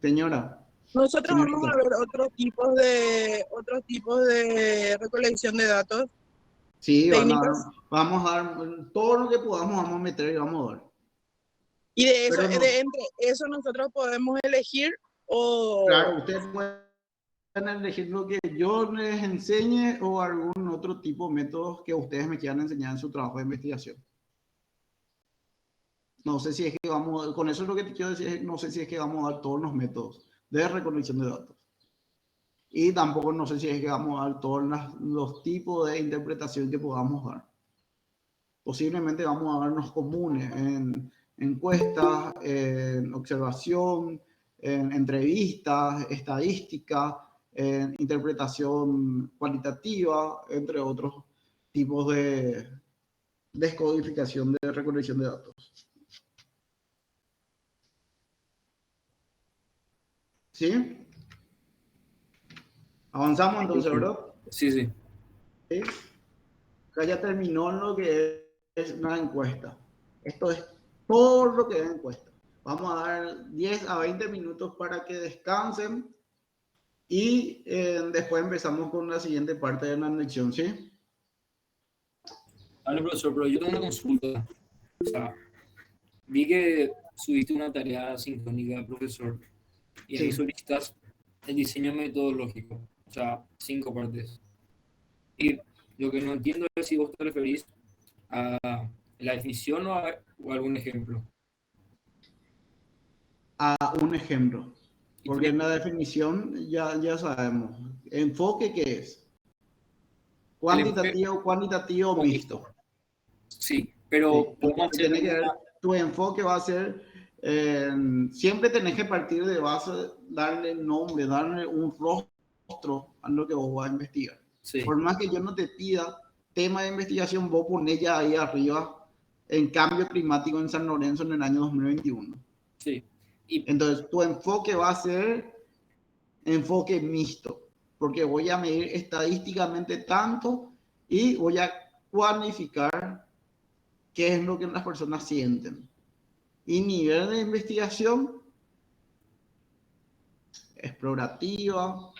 Señora, nosotros vamos señorita. a ver otros tipos de recolección de datos Sí, técnicas vamos a dar todo lo que podamos, vamos a meter y vamos a dar. y de eso, Pero de no, entre eso nosotros podemos elegir o claro, ustedes pueden elegir lo que yo les enseñe o algún otro tipo de métodos que ustedes me quieran enseñar en su trabajo de investigación. No sé si es que vamos, con eso es lo que te quiero decir, no sé si es que vamos a dar todos los métodos de recolección de datos. Y tampoco no sé si es que vamos a dar todos los tipos de interpretación que podamos dar. Posiblemente vamos a darnos comunes en encuestas, en observación, en entrevistas, estadística, en interpretación cualitativa, entre otros tipos de descodificación de recolección de datos. ¿Sí? Avanzamos entonces, ¿verdad? Sí, sí. ¿Sí? Acá ya terminó lo que es una encuesta. Esto es todo lo que es encuesta. Vamos a dar 10 a 20 minutos para que descansen y después empezamos con la siguiente parte de la lección, ¿sí? Vale, profesor, pero yo tengo una consulta. O sea, vi que subiste una tarea sincrónica, profesor, y ahí Sí. solicitas el diseño metodológico, o sea, 5 partes. Y lo que no entiendo es si vos te referís a la definición o a algún ejemplo. A un ejemplo. Y por Porque en la ejemplo, definición ya sabemos. ¿Enfoque qué es? el enfoque Cuantitativo, cuantitativo, o mixto. mixto. Sí, Sí, pero podemos entonces hacer tenés que ver, alguna. tu enfoque va a ser, siempre tenés que partir de base, darle nombre, darle un rostro a lo que vos vas a investigar. Sí, Por más que yo no te pida tema de investigación, vos ponés ya ahí arriba en cambio climático en San Lorenzo en el año 2021. sí. Y Entonces, tu enfoque va a ser enfoque mixto, porque voy a medir estadísticamente tanto y voy a cuantificar qué es lo que las personas sienten. Y nivel de investigación, explorativa.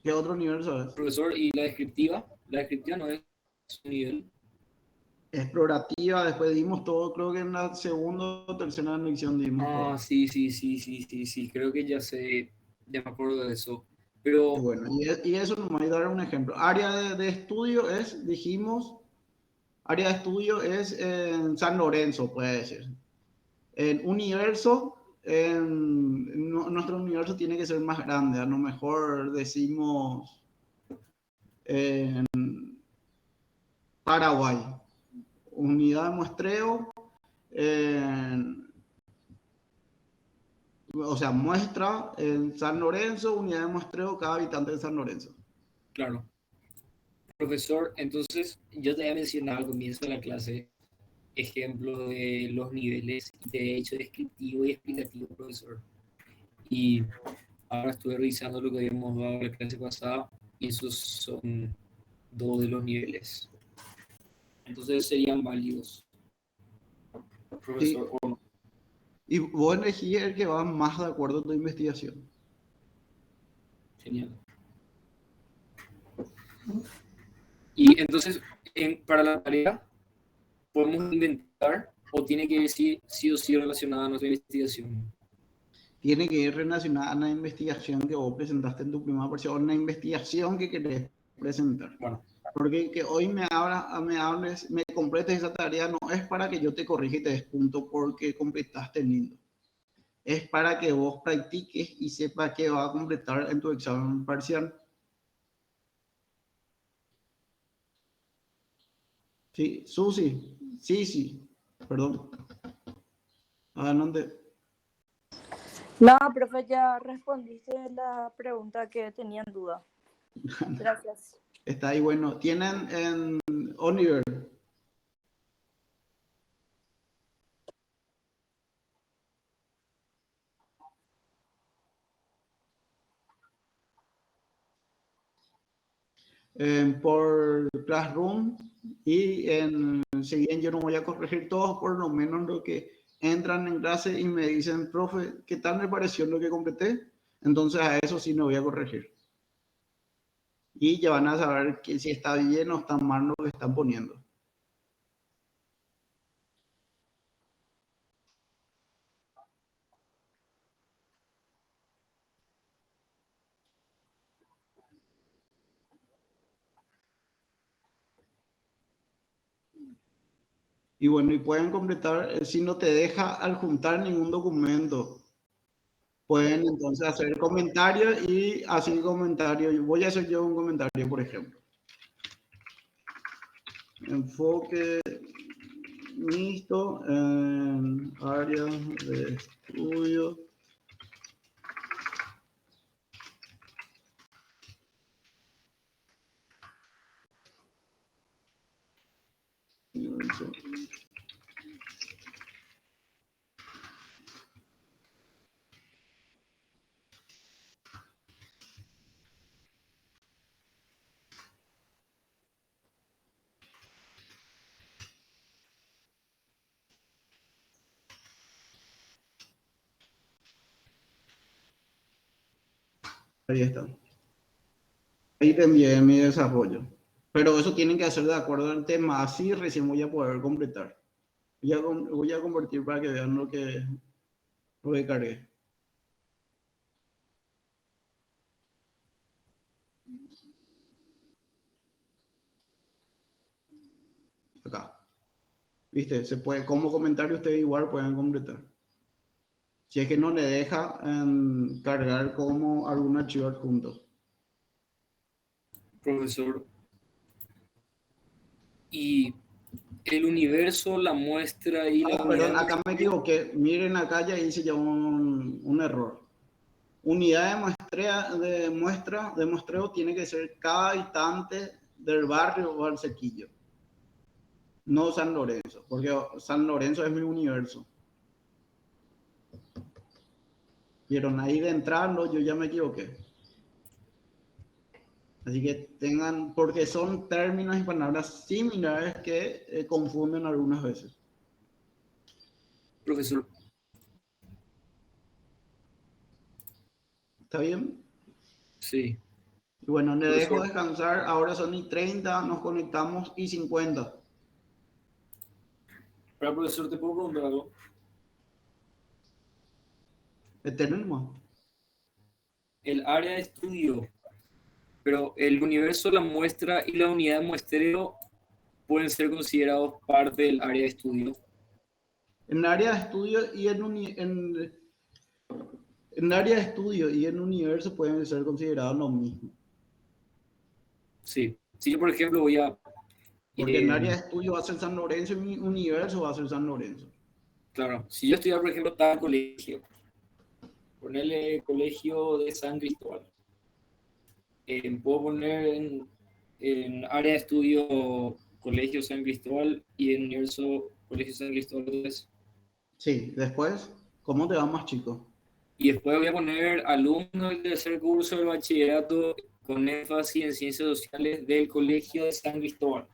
¿Qué otro nivel sabes? profesor, y la descriptiva no es un nivel. Explorativa, después dimos todo, creo que en la segunda o tercera lección dimos Ah, todo. sí, sí, sí, sí, sí, sí, creo que ya sé, ya me acuerdo de eso. Y Pero, bueno, y eso nos va a dar un ejemplo. Área de estudio es, dijimos, área de estudio es en San Lorenzo, puede decir. En universo, nuestro universo tiene que ser más grande. A lo mejor decimos en Paraguay. Unidad de muestreo, o sea, muestra en San Lorenzo, unidad de muestreo, cada habitante de San Lorenzo. claro, profesor, entonces yo te había mencionado al comienzo de la clase ejemplo de los niveles de hecho descriptivo y explicativo, profesor. Y ahora estuve revisando lo que habíamos dado en la clase pasada y esos son 2 de los niveles. Entonces serían válidos, Sí, profesor, o no. y vos elegís el que va más de acuerdo a tu investigación. Genial. Y entonces, para la tarea, podemos inventar o tiene que decir sí o sí relacionada a nuestra investigación. Tiene que ir relacionada a la investigación que vos presentaste en tu primera versión, o una investigación que querés presentar. Bueno, Porque que hoy me hables, me completes esa tarea, no es para que yo te corrija y te des punto porque completaste lindo. Es para que vos practiques y sepas que va a completar en tu examen parcial. Sí, Susi, sí, sí, perdón. Adelante. No, profe, ya respondiste la pregunta que tenía en duda. Gracias. Está ahí, bueno. Tienen en Oliver. por Classroom y si bien yo no voy a corregir todos, por lo menos lo que entran en clase y me dicen, profe, ¿qué tal me pareció lo que completé? Entonces a eso sí no voy a corregir. Y ya van a saber que si está bien o está mal lo que están poniendo. Y bueno, y pueden completar, si no te deja adjuntar ningún documento, pueden entonces hacer comentarios y así comentarios. Voy a hacer yo un comentario, por ejemplo. Enfoque mixto en áreas de estudio. Ahí está. Ahí te envié mi desarrollo. Pero eso tienen que hacer de acuerdo al tema, así recién voy a poder completar. Voy a convertir para que vean lo que cargué. Acá. ¿Viste? Se puede, como comentario ustedes igual pueden completar. Si es que no le deja cargar como algún archivo adjunto. Profesor. Y el universo, la muestra y la Perdón, unidad. acá me equivoqué. Miren acá ya hice ya un error. Unidad de muestreo tiene que ser cada habitante del barrio o al sequillo. No San Lorenzo, porque San Lorenzo es mi universo. Vieron ahí de entrada, yo ya me equivoqué. Así que tengan, porque son términos y palabras similares que confunden algunas veces. Profesor. ¿Está bien? Sí. Y bueno, le dejo Profesor. descansar. Ahora son y 30, nos conectamos y 50. Para profesor, ¿te puedo preguntar algo? Tenemos. El área de estudio, pero el universo, la muestra y la unidad de muestreo pueden ser considerados parte del área de estudio. En área de estudio y en área de estudio y en universo pueden ser considerados lo mismo. Sí. Si yo, por ejemplo, voy a... Porque en área de estudio va a ser San Lorenzo y mi universo va a ser San Lorenzo. Claro, si yo estudiar, por ejemplo, tal colegio, ponerle colegio de San Cristóbal, puedo poner en área de estudio colegio San Cristóbal y en universo colegio San Cristóbal 2. Sí, después, ¿cómo te va más chico? Y después voy a poner alumnos del tercer curso del bachillerato con énfasis en ciencias sociales del colegio de San Cristóbal.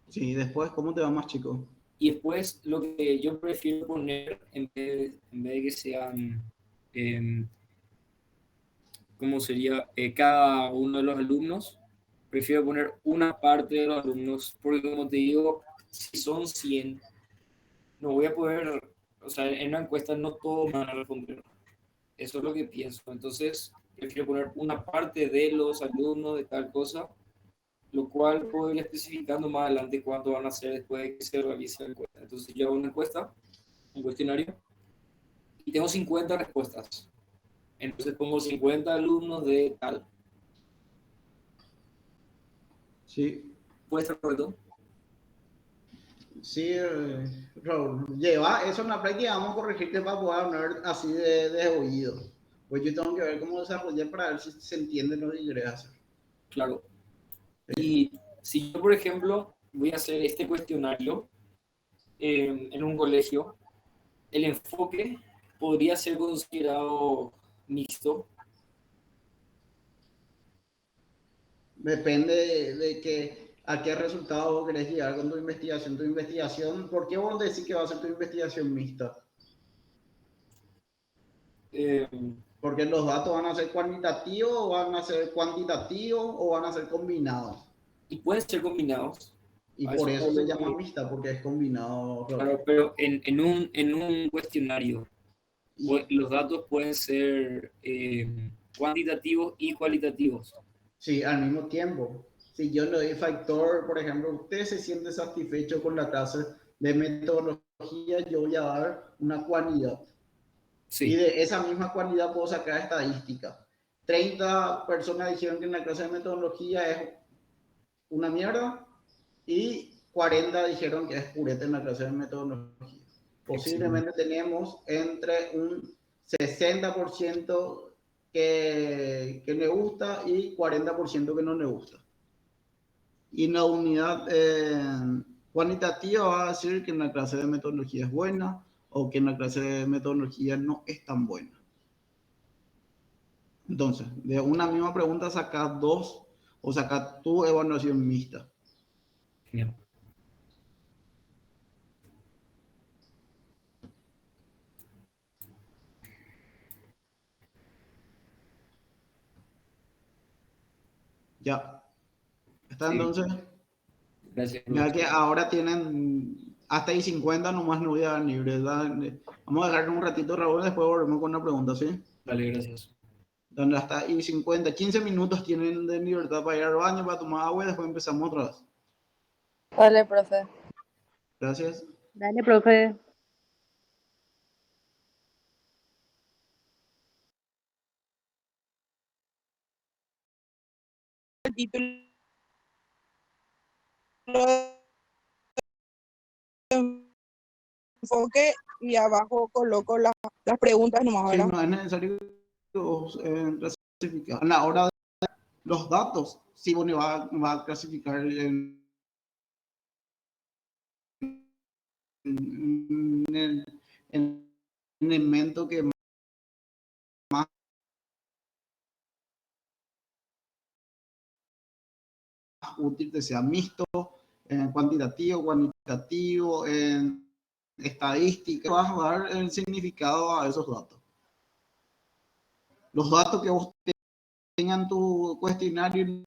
Sí, después, ¿cómo te va más chico? Y después lo que yo prefiero poner, en vez de que sean, ¿cómo sería? Cada uno de los alumnos, prefiero poner una parte de los alumnos, porque como te digo, si son 100, no voy a poder, o sea, en una encuesta no todos van a responder. Eso es lo que pienso. Entonces, prefiero poner una parte de los alumnos de tal cosa, lo cual puedo ir especificando más adelante cuánto van a hacer después de que se realice la encuesta. Entonces, yo hago una encuesta, un cuestionario, y tengo 50 respuestas. Entonces, pongo 50 alumnos de tal. Sí, ¿Puede estar correcto? sí, Raúl. Lleva eso en la práctica, vamos a corregirte para poder hablar así de oído. Pues yo tengo que ver cómo desarrollar para ver si se entiende lo que querés hacer. Claro. Y si yo, por ejemplo, voy a hacer este cuestionario en un colegio, el enfoque podría ser considerado mixto. Depende de que, a qué resultado vos querés llegar con tu investigación. Tu investigación, ¿por qué vos decís que va a ser tu investigación mixta? Eh, Porque los datos van a ser cuantitativos, o van a ser cuantitativos, o van a ser combinados. y pueden ser combinados. Y A por eso es eso a se lo llama que- mixta, porque es combinado. claro, pero en un cuestionario, Y los datos pueden ser cuantitativos y cualitativos. sí, al mismo tiempo. Si yo le doy factor, por ejemplo, usted se siente satisfecho con la clase de metodología, yo voy a dar una cualidad. Y Sí, de esa misma cualidad puedo sacar estadística. 30 personas dijeron que en la clase de metodología es una mierda y 40 dijeron que es purete en la clase de metodología. excelente. Posiblemente tenemos entre un 60% que le gusta y 40% que no le gusta. Y la unidad cuantitativa va a decir que en la clase de metodología es buena o que en la clase de metodología no es tan buena. Entonces, de una misma pregunta sacas dos o sacas tu evaluación mixta. Genial. Ya. Está Sí, entonces. gracias, Ya profesor. que ahora tienen hasta ahí 50, nomás no voy a dar libre. Vamos a dejar un ratito, Raúl, después volvemos con una pregunta, ¿sí? Vale, gracias. Donde hasta ahí 50, 15 minutos tienen de libertad para ir al baño, para tomar agua y después empezamos otra vez. Vale, profe. Gracias. Dale, profe. El título de enfoque y abajo coloco las preguntas nomás, Sí, ¿verdad? no es necesario clasificar. A la hora de los datos, sí, bueno, va a clasificar en el elemento que más útil te sea mixto, cuantitativo, cuantitativo, estadística, vas a dar el significado a esos datos. Los datos que vos tengan tu cuestionario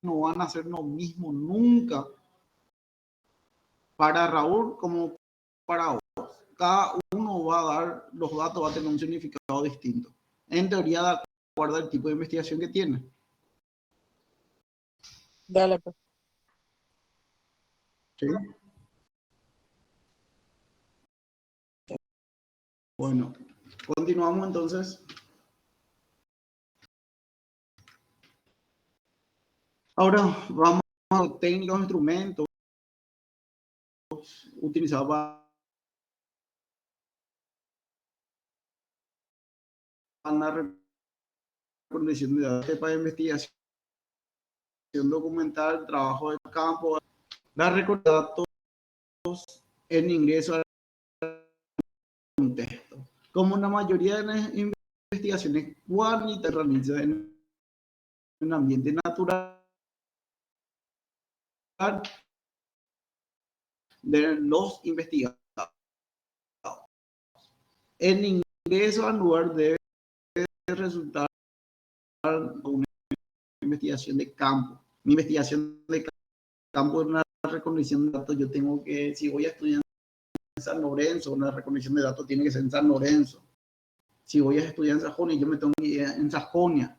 no van a ser lo mismo nunca para Raúl como para vos. Cada uno va a dar, los datos va a tener un significado distinto. En teoría, de acuerdo al tipo de investigación que tiene. Dale, pues. ¿Sí? Bueno, continuamos entonces. Ahora vamos a los técnicos, instrumentos utilizados para la recolección de datos para investigación documental, trabajo de campo, la recolección de datos en ingreso al contexto. Como la mayoría de las investigaciones cuantitativas realizadas en un ambiente natural de los investigados. El ingreso al lugar debe resultar en una investigación de campo. Mi investigación de campo es una recolección de datos. Yo tengo que, si voy a estudiar en San Lorenzo, una recolección de datos tiene que ser en San Lorenzo. Si voy a estudiar en Sajonia, yo me tengo que ir en Sajonia.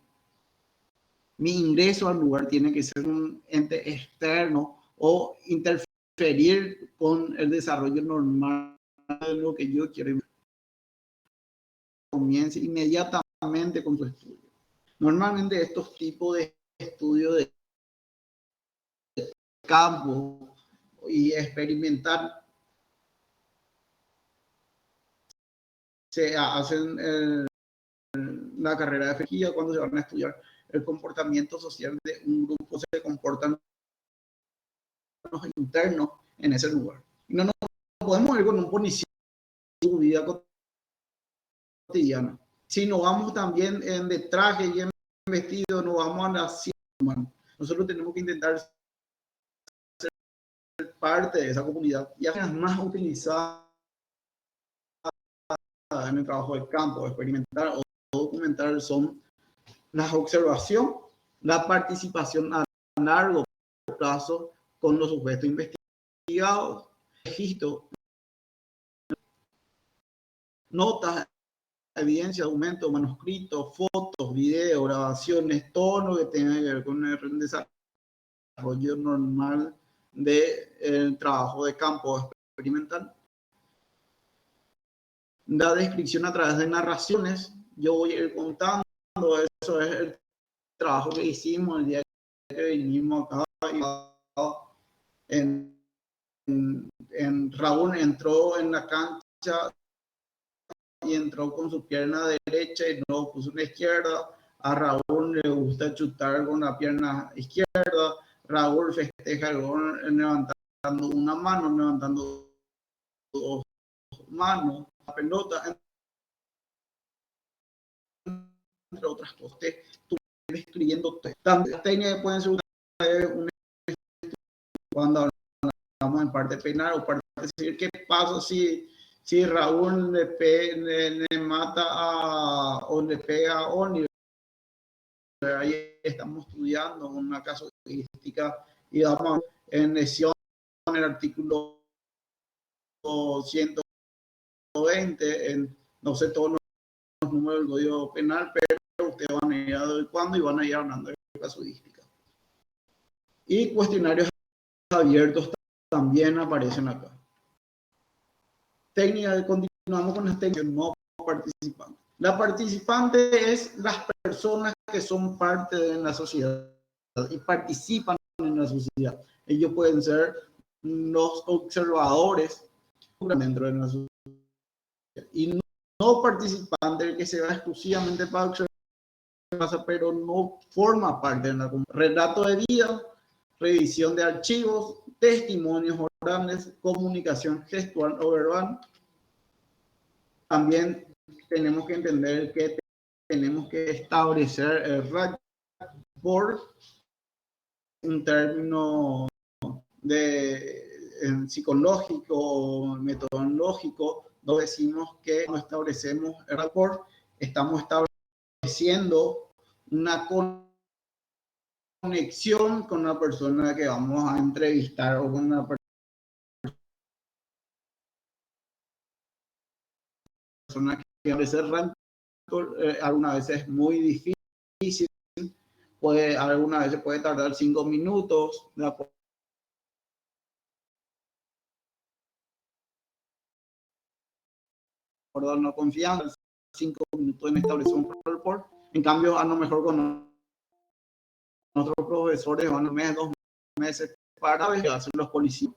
Mi ingreso al lugar tiene que ser un ente externo o interferir con el desarrollo normal de lo que yo quiero. Comience inmediatamente con tu estudio. Normalmente estos tipos de estudios de campo y experimental se hacen en la carrera de física cuando se van a estudiar el comportamiento social de un grupo, se comportan los internos en ese lugar. No nos podemos ir con un policía en su vida cotidiana. Si nos vamos también en de traje y en vestido, nos vamos a la ciencia humana. nosotros tenemos que intentar ser parte de esa comunidad. Y las más utilizadas en el trabajo de campo, experimental o documental, son la observación, la participación a largo plazo con los sujetos investigados, registro, notas, evidencia, documentos, manuscritos, fotos, videos, grabaciones, todo lo que tenga que ver con el desarrollo normal del trabajo de campo experimental. La descripción a través de narraciones, yo voy a ir contando, eso es el trabajo que hicimos el día que vinimos acá. Raúl entró en la cancha y entró con su pierna derecha y luego puso una izquierda. A Raúl le gusta chutar con la pierna izquierda. Raúl festeja el gol levantando una mano, levantando dos manos, la pelota, entre otras cosas. Tú describiendo tantas técnicas que pueden ser cuando hablamos en parte penal o parte civil. ¿Qué pasa si Raúl le mata o le pega a Oliver? Ahí estamos estudiando una casuística y damos en lesión el artículo 120, no sé todos los números del código penal, pero ustedes van a ir adecuando y van a ir hablando de casuística. Y cuestionarios abiertos también aparecen acá. Continuamos con las técnicas no participantes. La participante es las personas que son parte de la sociedad y participan en la sociedad. Ellos pueden ser los observadores dentro de la sociedad. Y no participante, el que se va exclusivamente para observar, pero no forma parte de la comunidad. Relato de vida, revisión de archivos, testimonios orales, comunicación gestual o verbal. También tenemos que entender que tenemos que establecer el rapport, un término psicológico o metodológico, donde decimos que cuando establecemos el rapport, estamos estableciendo una conexión con la persona que vamos a entrevistar o con una persona que a veces algunas veces es muy difícil, algunas veces puede tardar 5 minutos, de acuerdo a la confianza, 5 minutos en establecer un rapport. En cambio, a lo mejor con nuestros profesores van un mes, 2 meses para hacer los policías.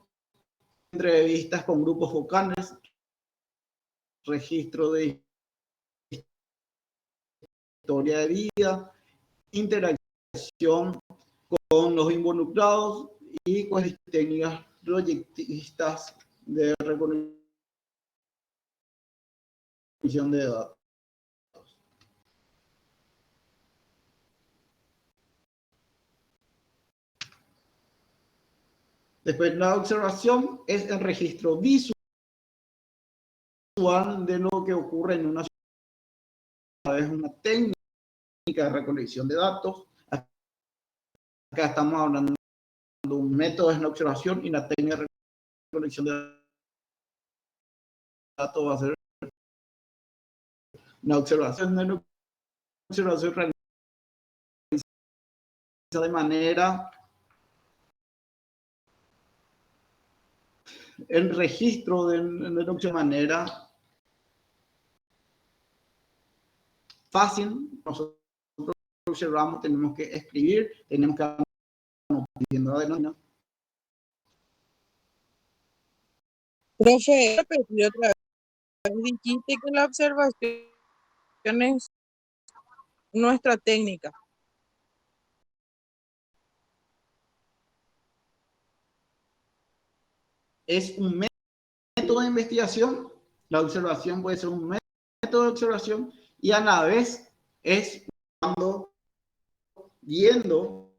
Entrevistas con grupos focales, registro de historia de vida, interacción con los involucrados y con las técnicas proyectistas de recolección de datos. Después, la observación es el registro visual de lo que ocurre en una ciudad. Es una técnica de recolección de datos. Acá estamos hablando de un método de la observación y la técnica de recolección de datos va a ser la observación. La observación realiza de manera el registro de la manera fácil. Nosotros observamos, tenemos que escribir, tenemos que pidiendo adelante. Profe, repetí otra vez. Dijiste que la observación es nuestra técnica. Es un método de investigación. La observación puede ser un método de observación y a la vez es cuando viendo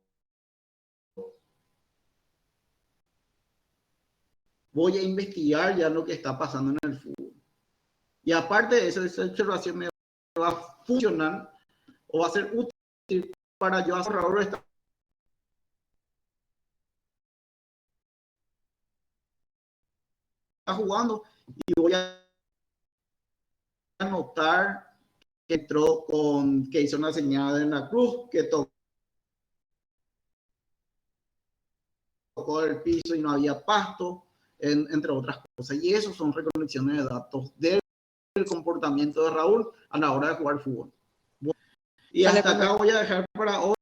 voy a investigar ya lo que está pasando en el fútbol. Y aparte de eso, esa observación me va a funcionar o va a ser útil para yo hacer Raúl está jugando y voy a anotar que entró con, que hizo una señal en la cruz, que tocó el piso y no había pasto, entre otras cosas. Y eso son recolecciones de datos del comportamiento de Raúl a la hora de jugar fútbol. Bueno, y hasta acá voy a dejar para hoy.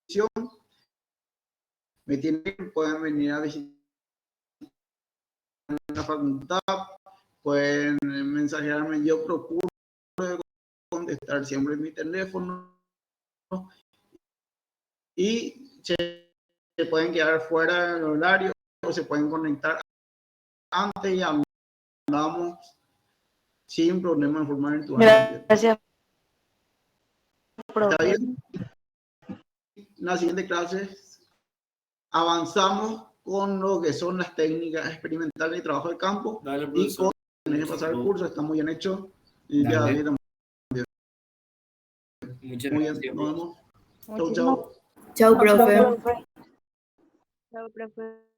Yo me tienen, pueden venir a visitar la facultad, pueden mensajearme, yo procuro contestar siempre en mi teléfono y se pueden quedar fuera del horario o se pueden conectar antes y hablamos sin problema en forma virtual. Gracias. ¿Está bien? En la siguiente clase avanzamos con lo que son las técnicas experimentales y trabajo de campo. Dale, y con tenés que pasar el curso, está muy bien hecho. Y ya, muchas muy gracias. bien, nos vemos. Chau, Muchísimas chau. Chau, profe. Chao, profe.